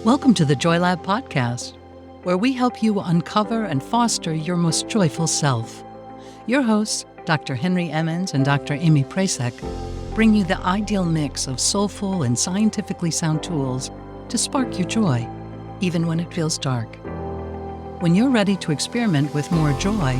Welcome to the Joy Lab podcast, where we help you uncover and foster your most joyful self. Your hosts, Dr. Henry Emmons and Dr. Amy Prasek, bring you the ideal mix of soulful and scientifically sound tools to spark your joy, even when it feels dark. When you're ready to experiment with more joy,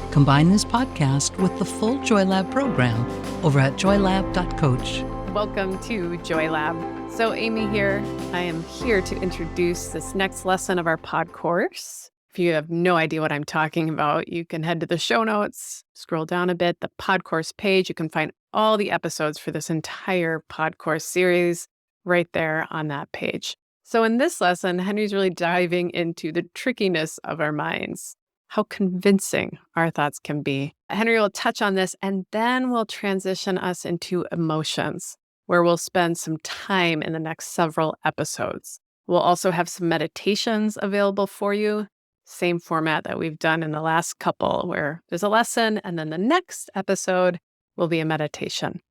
combine this podcast with the full Joy Lab program over at joylab.coach. Welcome to Joy Lab. So Amy here. I am here to introduce this next lesson of our Podcourse. If you have no idea what I'm talking about, you can head to the show notes, scroll down a bit, the Podcourse page. You can find all the episodes for this entire Podcourse series right there on that page. So in this lesson, Henry's really diving into the trickiness of our minds, how convincing our thoughts can be. Henry will touch on this, and then we'll transition us into emotions, where we'll spend some time in the next several episodes. We'll also have some meditations available for you, same format that we've done in the last couple, where there's a lesson and then the next episode will be a meditation.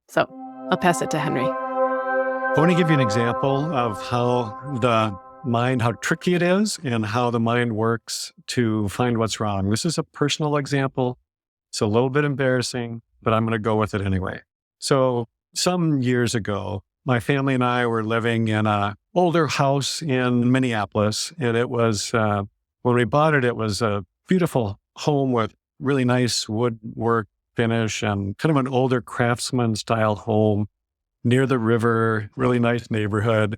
So I'll pass it to Henry. I want to give you an example of how the mind, how tricky it is and how the mind works to find what's wrong. This is a personal example. It's a little bit embarrassing, but I'm going to go with it anyway. So some years ago, my family and I were living in an older house in Minneapolis. And it was, when we bought it, it was a beautiful home with really nice woodwork finish and kind of an older craftsman style home near the river, really nice neighborhood.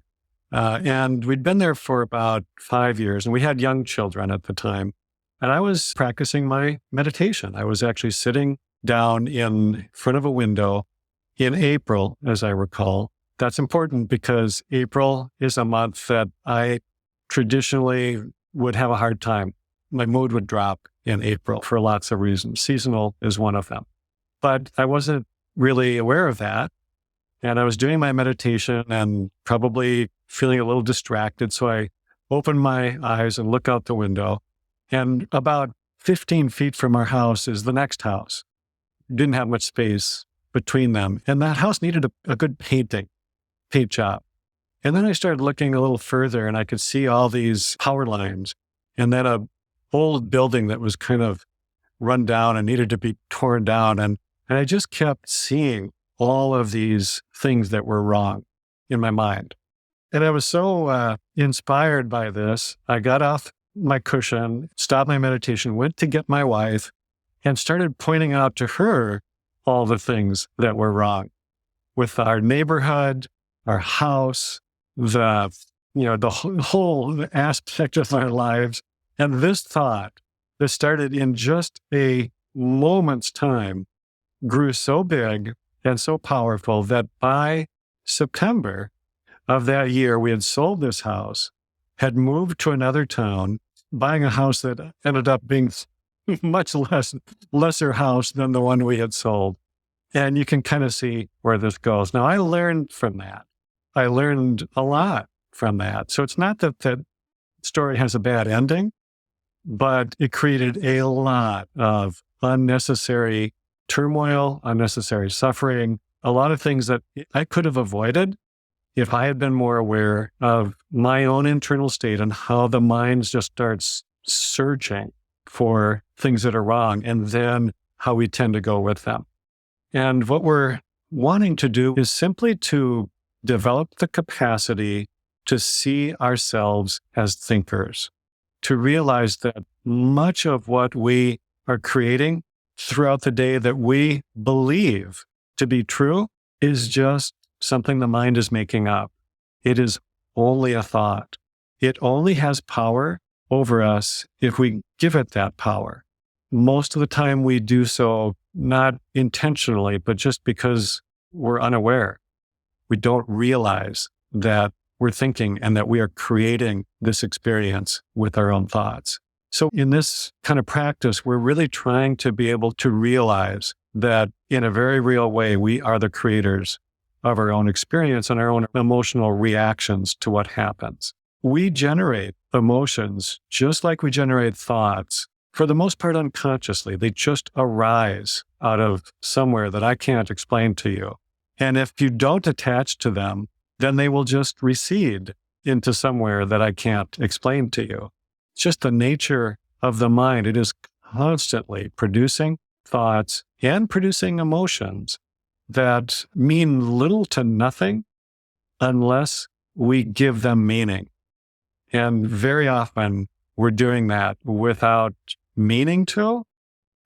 And we'd been there for about 5 years, and we had young children at the time. And I was practicing my meditation. I was actually sitting down in front of a window in April, as I recall. That's important because April is a month that I traditionally would have a hard time. My mood would drop in April for lots of reasons. Seasonal is one of them. But I wasn't really aware of that. And I was doing my meditation and probably feeling a little distracted. So I opened my eyes and look out the window. And about 15 feet from our house is the next house. Didn't have much space between them. And that house needed a good paint job. And then I started looking a little further and I could see all these power lines and then a old building that was kind of run down and needed to be torn down. And I just kept seeing all of these things that were wrong in my mind. And I was so inspired by this, I got off my cushion, stopped my meditation, went to get my wife, and started pointing out to her all the things that were wrong with our neighborhood, our house, the whole aspect of our lives. And this thought that started in just a moment's time grew so big and so powerful that by September of that year, we had sold this house, had moved to another town, buying a house that ended up being much lesser house than the one we had sold. And you can kind of see where this goes. Now, I learned from that. I learned a lot from that. So it's not that that story has a bad ending, but it created a lot of unnecessary turmoil, unnecessary suffering, a lot of things that I could have avoided if I had been more aware of my own internal state and how the mind just starts searching for things that are wrong and then how we tend to go with them. And what we're wanting to do is simply to develop the capacity to see ourselves as thinkers, to realize that much of what we are creating throughout the day that we believe to be true is just something the mind is making up. It is only a thought. It only has power over us if we give it that power. Most of the time we do so not intentionally, but just because we're unaware. We don't realize that we're thinking and that we are creating this experience with our own thoughts. So in this kind of practice, we're really trying to be able to realize that in a very real way, we are the creators of our own experience and our own emotional reactions to what happens. We generate emotions just like we generate thoughts, for the most part unconsciously. They just arise out of somewhere that I can't explain to you. And if you don't attach to them, then they will just recede into somewhere that I can't explain to you. It's just the nature of the mind. It is constantly producing thoughts and producing emotions that mean little to nothing unless we give them meaning. And very often we're doing that without meaning to,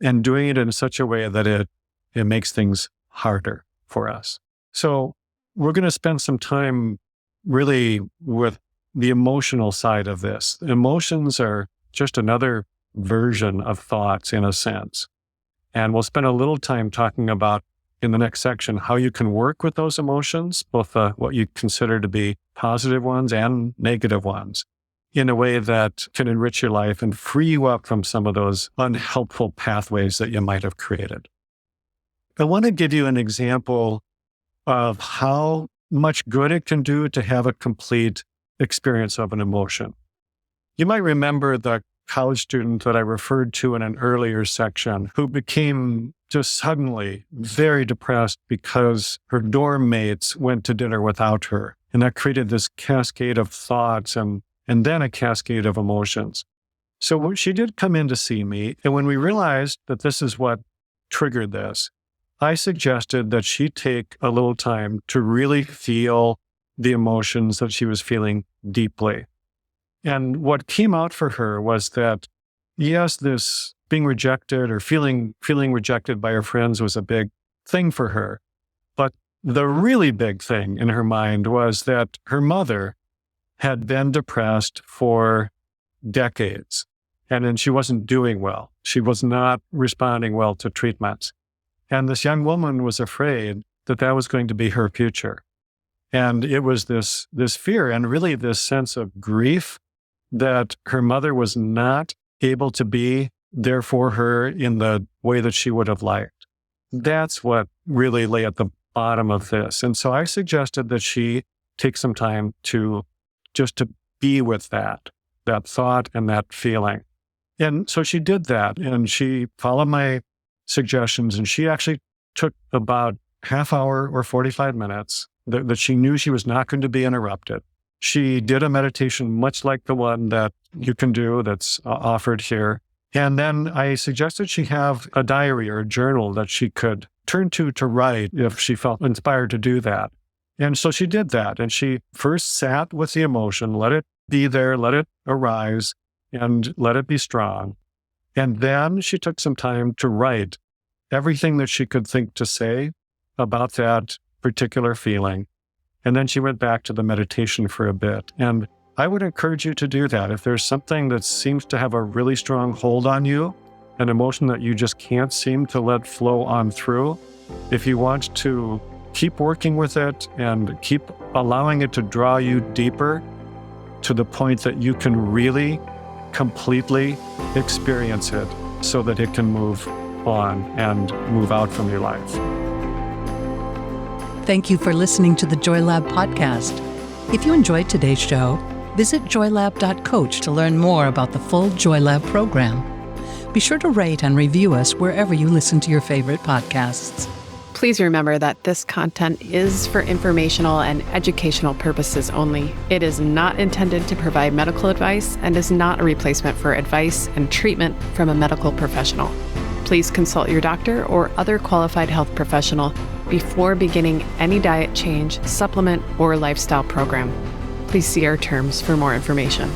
and doing it in such a way that it makes things harder for us. So we're going to spend some time really with the emotional side of this. Emotions are just another version of thoughts in a sense. And we'll spend a little time talking about in the next section how you can work with those emotions, both what you consider to be positive ones and negative ones, in a way that can enrich your life and free you up from some of those unhelpful pathways that you might have created. I want to give you an example of how much good it can do to have a complete experience of an emotion. You might remember the college student that I referred to in an earlier section who became just suddenly very depressed because her dorm mates went to dinner without her. And that created this cascade of thoughts and then a cascade of emotions. So she did come in to see me. And when we realized that this is what triggered this, I suggested that she take a little time to really feel the emotions that she was feeling deeply. And what came out for her was that, yes, this being rejected or feeling rejected by her friends was a big thing for her. But the really big thing in her mind was that her mother had been depressed for decades. And then she wasn't doing well. She was not responding well to treatments. And this young woman was afraid that that was going to be her future. And it was this fear and really this sense of grief that her mother was not able to be there for her in the way that she would have liked. That's what really lay at the bottom of this. And so I suggested that she take some time to be with that thought and that feeling. And so she did that, and she followed my suggestions, and she actually took about half hour or 45 minutes that she knew she was not going to be interrupted. She did a meditation much like the one that you can do that's offered here. And then I suggested she have a diary or a journal that she could turn to write if she felt inspired to do that. And so she did that. And she first sat with the emotion, let it be there, let it arise, and let it be strong. And then she took some time to write everything that she could think to say about that particular feeling. And then she went back to the meditation for a bit. And I would encourage you to do that. If there's something that seems to have a really strong hold on you, an emotion that you just can't seem to let flow on through, if you want to keep working with it and keep allowing it to draw you deeper to the point that you can really completely experience it so that it can move on and move out from your life. Thank you for listening to the Joy Lab podcast. If you enjoyed today's show, visit joylab.coach to learn more about the full Joy Lab program. Be sure to rate and review us wherever you listen to your favorite podcasts. Please remember that this content is for informational and educational purposes only. It is not intended to provide medical advice and is not a replacement for advice and treatment from a medical professional. Please consult your doctor or other qualified health professional before beginning any diet change, supplement, or lifestyle program. Please see our terms for more information.